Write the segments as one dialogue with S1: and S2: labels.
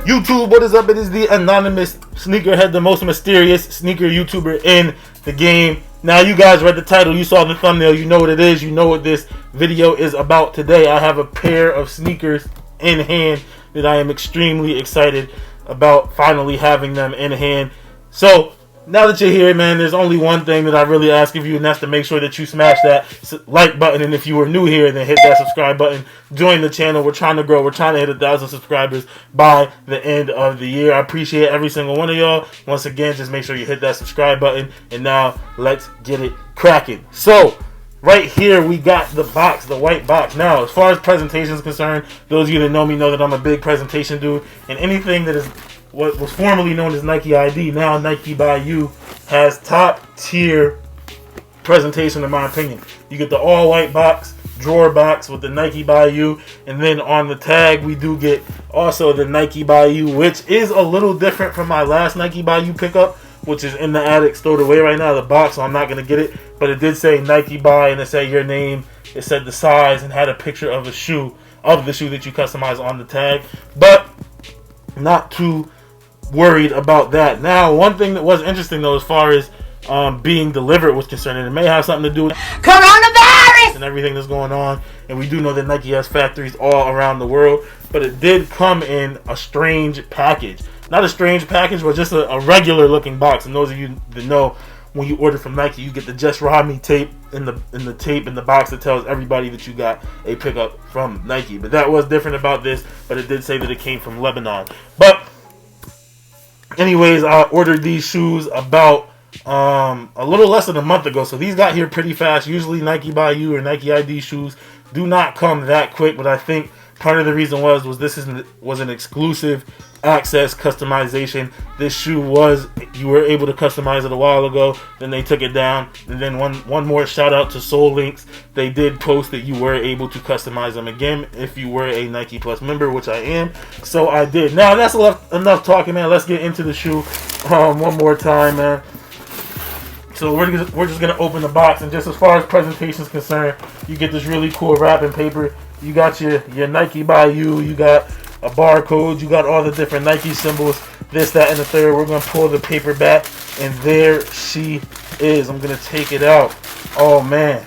S1: YouTube, what is up? It is the anonymous Sneakerhead, the most mysterious sneaker YouTuber in the game. Now, you guys read the title, you saw the thumbnail, you know what it is, you know what this video is about today. I have a pair of sneakers in hand that I am extremely excited about finally having them in hand. So, now that you're here, man, there's only one thing that I really ask of you, and that's to make sure that you smash that like button. And if you were new here, then hit that subscribe button. Join the channel. We're trying to grow. We're trying to hit 1,000 subscribers by the end of the year. I appreciate every single one of y'all. Once again, just make sure you hit that subscribe button. And now, let's get it cracking. So, right here, we got the box, the white box. Now, as far as presentation is concerned, those of you that know me know that I'm a big presentation dude. And anything that is what was formerly known as Nike ID, now Nike by You, has top tier presentation in my opinion. You get the all white box, drawer box with the Nike by You, and then on the tag we do get also the Nike by You, which is a little different from my last Nike by You pickup, which is in the attic stored away right now, the box, so I'm not going to get it. But it did say Nike by, and it said your name, it said the size, and had a picture of the shoe that you customize on the tag. But not too worried about that. Now, one thing that was interesting though, as far as being delivered was concerned, and it may have something to do with coronavirus and everything that's going on, and we do know that Nike has factories all around the world, but it did come in a strange package. Not a strange package, but just a regular looking box. And those of you that know, when you order from Nike, you get the Just Ride Me tape in the tape in the box that tells everybody that you got a pickup from Nike. But that was different about this, but it did say that it came from Lebanon. But anyways, I ordered these shoes about a little less than a month ago, so these got here pretty fast. Usually Nike by You or Nike ID shoes do not come that quick, but I think part of the reason was this was an exclusive access customization. This shoe you were able to customize it a while ago, then they took it down. And then one more shout out to Soul Links. They did post that you were able to customize them again if you were a Nike Plus member, which I am, so I did. Now that's enough talking, man. Let's get into the shoe one more time, man. So we're just gonna open the box, and just as far as presentation is concerned, you get this really cool wrapping paper. You got your Nike by You, you got a barcode, you got all the different Nike symbols, this, that, and the third. We're gonna pull the paper back, and there she is. I'm gonna take it out. Oh man,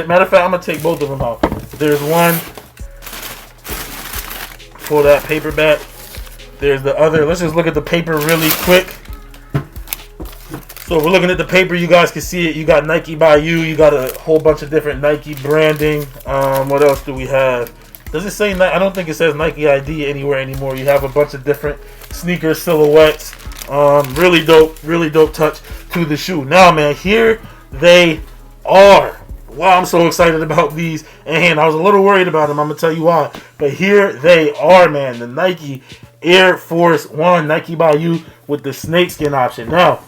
S1: matter of fact, I'm gonna take both of them out. There's one. Pull that paper back. There's the other. Let's just look at the paper really quick. So if we're looking at the paper, you guys can see it. You got Nike by You. You got a whole bunch of different Nike branding. What else do we have? Does it say? I don't think it says Nike ID anywhere anymore. You have a bunch of different sneaker silhouettes. Really dope touch to the shoe. Now, man, here they are. Wow, I'm so excited about these. And I was a little worried about them. I'm going to tell you why. But here they are, man. The Nike Air Force One Nike by You with the snakeskin option. Now,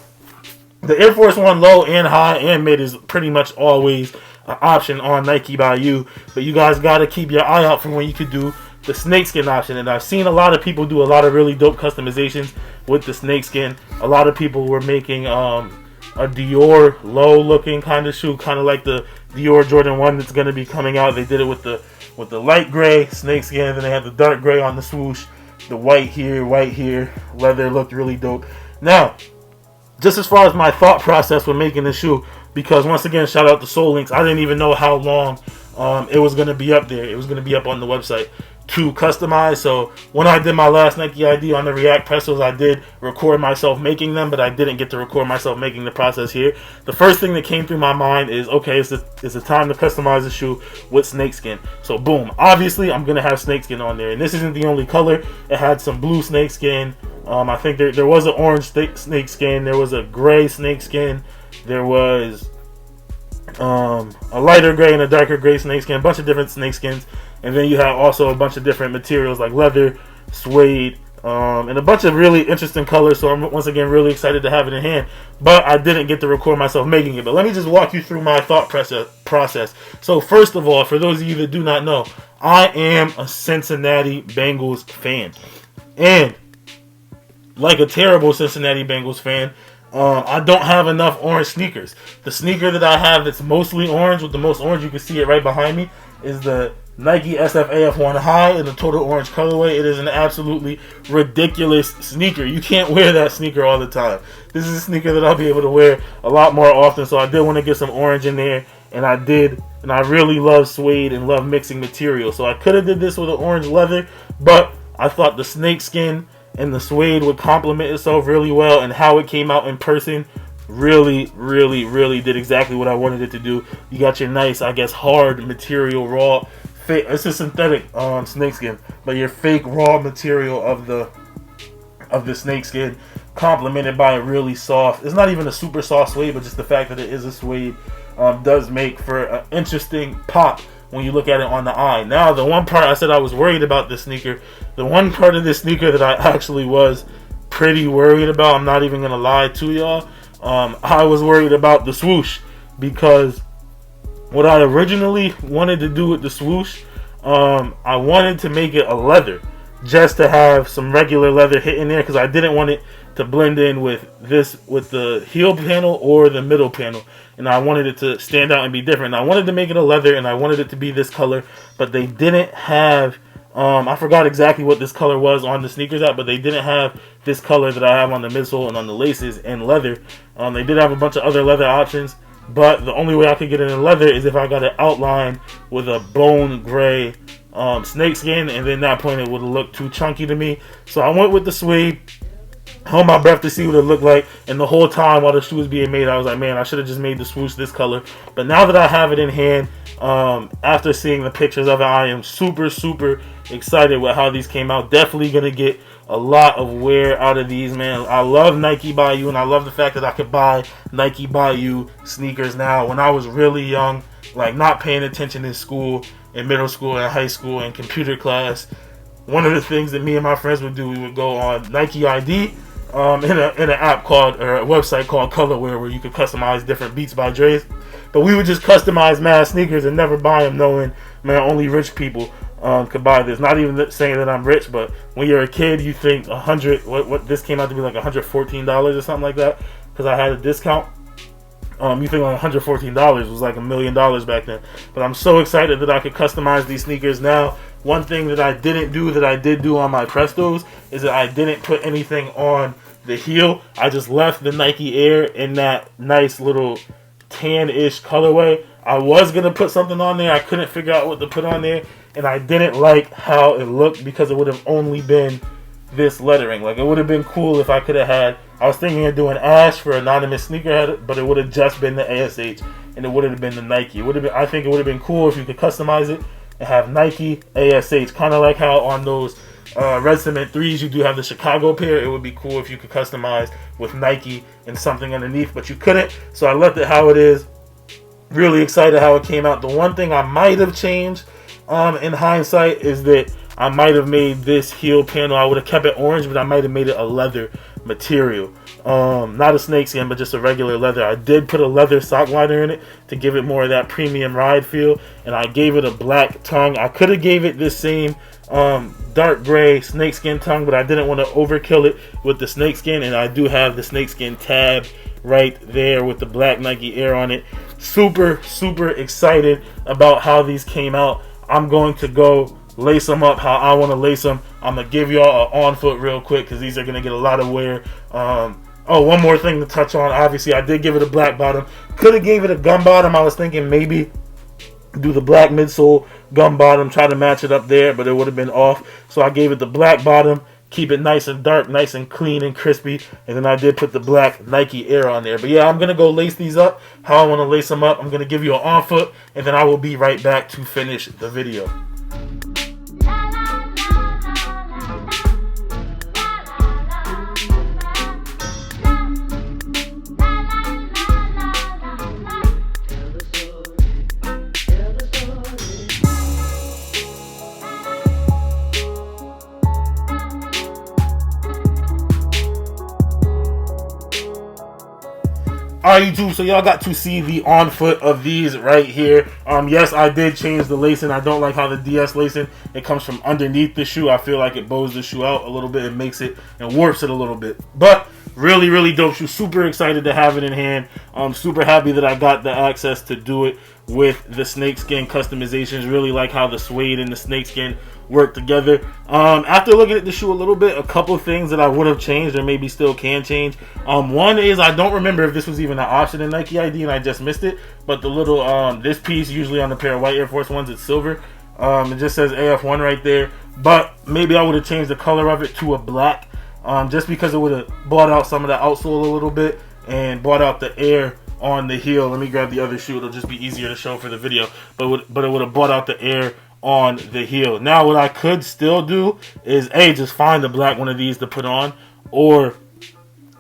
S1: the Air Force One low and high and mid is pretty much always an option on Nike by You, but you guys got to keep your eye out for when you could do the snakeskin option. And I've seen a lot of people do a lot of really dope customizations with the snakeskin. A lot of people were making a Dior low looking kind of shoe, kind of like the Dior Jordan 1 that's going to be coming out. They did it with the light gray snakeskin, then they had the dark gray on the swoosh, the white here, leather. Looked really dope. Now, just as far as my thought process when making this shoe, because once again, shout out to Soul Links. I didn't even know how long it was going to be up there. It was going to be up on the website to customize. So when I did my last Nike ID on the React Pressos, I did record myself making them, but I didn't get to record myself making the process here. The first thing that came through my mind is, okay, it's the time to customize the shoe with snakeskin. So boom, obviously I'm going to have snakeskin on there. And this isn't the only color. It had some blue snakeskin. I think there was an orange snakeskin. There was a gray snakeskin. There was a lighter gray and a darker gray snakeskin. A bunch of different snakeskins. And then you have also a bunch of different materials like leather, suede, and a bunch of really interesting colors. So I'm once again really excited to have it in hand. But I didn't get to record myself making it. But let me just walk you through my thought process. So first of all, for those of you that do not know, I am a Cincinnati Bengals fan. And like a terrible Cincinnati Bengals fan, I don't have enough orange sneakers. The sneaker that I have that's mostly orange, with the most orange, you can see it right behind me, is the Nike SFAF1 High in the total orange colorway. It is an absolutely ridiculous sneaker. You can't wear that sneaker all the time. This is a sneaker that I'll be able to wear a lot more often, so I did want to get some orange in there, and I did. And I really love suede and love mixing material, so I could have did this with an orange leather, but I thought the snakeskin and the suede would complement itself really well, and how it came out in person really did exactly what I wanted it to do. You got your nice, I guess, hard material, raw, fake. It's a synthetic snakeskin, but your fake raw material of the snakeskin, complemented by a really soft. It's not even a super soft suede, but just the fact that it is a suede does make for an interesting pop when you look at it on the eye. Now, the one part I said I was worried about this sneaker, the one part of this sneaker that I actually was pretty worried about, I'm not even going to lie to y'all, I was worried about the swoosh, because what I originally wanted to do with the swoosh, I wanted to make it a leather, just to have some regular leather hit in there, because I didn't want it to blend in with the heel panel or the middle panel, and I wanted it to stand out and be different. I wanted to make it a leather, and I wanted it to be this color, but they didn't have, I forgot exactly what this color was on the sneakers app, but they didn't have this color that I have on the midsole and on the laces in leather. They did have a bunch of other leather options, but the only way I could get it in leather is if I got it outlined with a bone gray snakeskin, and then at that point it would have looked too chunky to me. So I went with the suede. Hold my breath to see what it looked like, and the whole time while the shoe was being made, I was like, man, I should have just made the swoosh this color. But now that I have it in hand, after seeing the pictures of it, I am super excited with how these came out. Definitely gonna get a lot of wear out of these, man. I love Nike by You, and I love the fact that I could buy Nike by You sneakers now. When I was really young, like not paying attention in school, in middle school and high school and computer class, one of the things that me and my friends would do, we would go on Nike ID, in an app called, or a website called Colorware, where you could customize different Beats by Dre's. But we would just customize mad sneakers and never buy them, knowing, man, only rich people could buy this. Not even saying that I'm rich, but when you're a kid, you think what this came out to be like $114 or something like that, because I had a discount. You think like $114 was like $1 million back then. But I'm so excited that I could customize these sneakers now. One thing that I didn't do that I did do on my Prestos is that I didn't put anything on the heel. I just left the Nike Air in that nice little tan-ish colorway. I was going to put something on there. I couldn't figure out what to put on there, and I didn't like how it looked, because it would have only been this lettering. Like, it would have been cool if I could have had, I was thinking of doing Ash for Anonymous Sneakerhead, but it would have just been the ASH, and it would have been the Nike. It would have been, I think it would have been cool if you could customize it and have Nike ASH, kind of like how on those Red Cement 3s you do have the Chicago pair. It would be cool if you could customize with Nike and something underneath, but you couldn't, so I left it how it is. Really excited how it came out. The one thing I might have changed in hindsight is that I might have made this heel panel, I would have kept it orange, but I might have made it a leather material. Not a snakeskin, but just a regular leather. I did put a leather sock liner in it to give it more of that premium ride feel, and I gave it a black tongue. I could have gave it this same dark gray snakeskin tongue, but I didn't want to overkill it with the snakeskin, and I do have the snakeskin tab right there with the black Nike Air on it. Super excited about how these came out. I'm going to go lace them up how I want to lace them. I'm going to give y'all an on foot real quick, because these are going to get a lot of wear. One more thing to touch on. Obviously, I did give it a black bottom. Could have gave it a gum bottom. I was thinking maybe do the black midsole, gum bottom, try to match it up there, but it would have been off. So I gave it the black bottom, keep it nice and dark, nice and clean and crispy, and then I did put the black Nike Air on there. But yeah, I'm going to go lace these up how I want to lace them up. I'm going to give you an on foot, and then I will be right back to finish the video. Alright, YouTube, so y'all got to see the on foot of these right here. Yes, I did change the lacing. I don't like how the DS lacing, it comes from underneath the shoe. I feel like it bows the shoe out a little bit. It makes it and warps it a little bit. But Really dope shoe. Super excited to have it in hand. I'm super happy that I got the access to do it with the snakeskin customizations. Really like how the suede and the snakeskin work together. After looking at the shoe a little bit, a couple of things that I would have changed or maybe still can change. One is, I don't remember if this was even an option in Nike ID and I just missed it, but the little this piece, usually on a pair of white Air Force Ones, it's silver. It just says AF1 right there, but maybe I would have changed the color of it to a black, just because it would have brought out some of the outsole a little bit and brought out the air on the heel. Let me grab the other shoe, it'll just be easier to show for the video, but it would have brought out the air on the heel. Now what I could still do is just find a black one of these to put on, or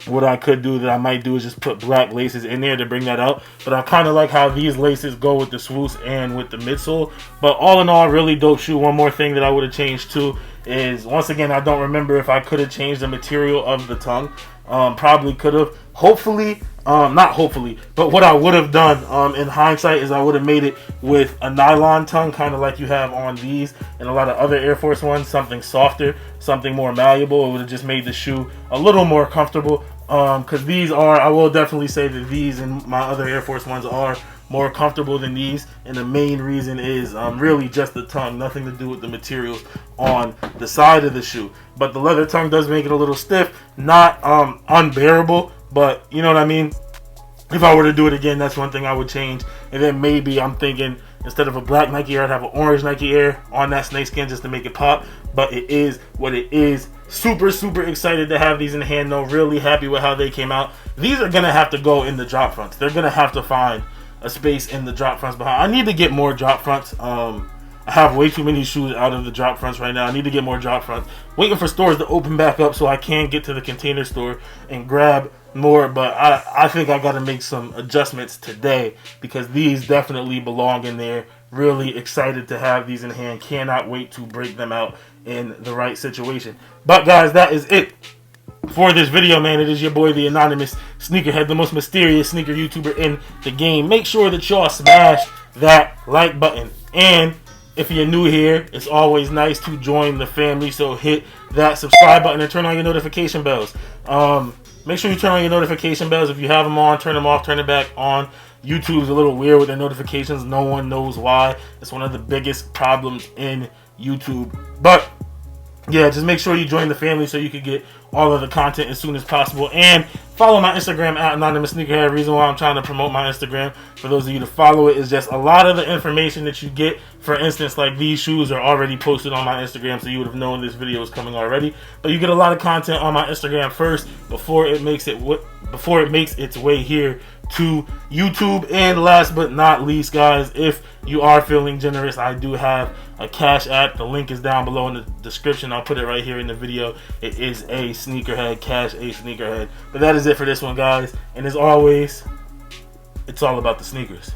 S1: what I could do that I might do is just put black laces in there to bring that out. But I kind of like how these laces go with the swoosh and with the midsole. But all in all, really dope shoe. One more thing that I would have changed too is, once again, I don't remember if I could have changed the material of the tongue. Probably could have. Hopefully, not hopefully, but what I would have done in hindsight is I would have made it with a nylon tongue, kind of like you have on these and a lot of other Air Force Ones, something softer, something more malleable. It would have just made the shoe a little more comfortable, because these are, I will definitely say that these and my other Air Force Ones are more comfortable than these, and the main reason is really just the tongue, nothing to do with the materials on the side of the shoe. But the leather tongue does make it a little stiff, not unbearable, but you know what I mean. If I were to do it again, that's one thing I would change. And then maybe I'm thinking, instead of a black Nike Air, I'd have an orange Nike Air on that snakeskin just to make it pop. But it is what it is. Super excited to have these in hand though. Really happy with how they came out. These are gonna have to go in the drop fronts. They're gonna have to find a space in the drop fronts behind. I need to get more drop fronts. I have way too many shoes out of the drop fronts right now. I need to get more drop fronts. Waiting for stores to open back up so I can get to the Container Store and grab more, but I think I got to make some adjustments today, because these definitely belong in there. Really excited to have these in hand. Cannot wait to break them out in the right situation. But guys, that is it for this video, man. It is your boy, the anonymous Sneakerhead, the most mysterious sneaker YouTuber in the game. Make sure that y'all smash that like button, and if you're new here, it's always nice to join the family, so hit that subscribe button and turn on your notification bells. Make sure you turn on your notification bells. If you have them on, turn them off, turn it back on. YouTube's a little weird with their notifications. No one knows why. It's one of the biggest problems in YouTube. But yeah, just make sure you join the family so you can get all of the content as soon as possible. And follow my Instagram at Anonymous Sneakerhead. Reason why I'm trying to promote my Instagram for those of you to follow it is just a lot of the information that you get. For instance, like these shoes are already posted on my Instagram, so you would have known this video is coming already. But you get a lot of content on my Instagram first before it makes its way here to YouTube. And last but not least, guys, if you are feeling generous, I do have a Cash App. The link is down below in the description. I'll put it right here in the video. It is a Sneakerhead, Cash a Sneakerhead. But that is it for this one, guys. And as always, it's all about the sneakers.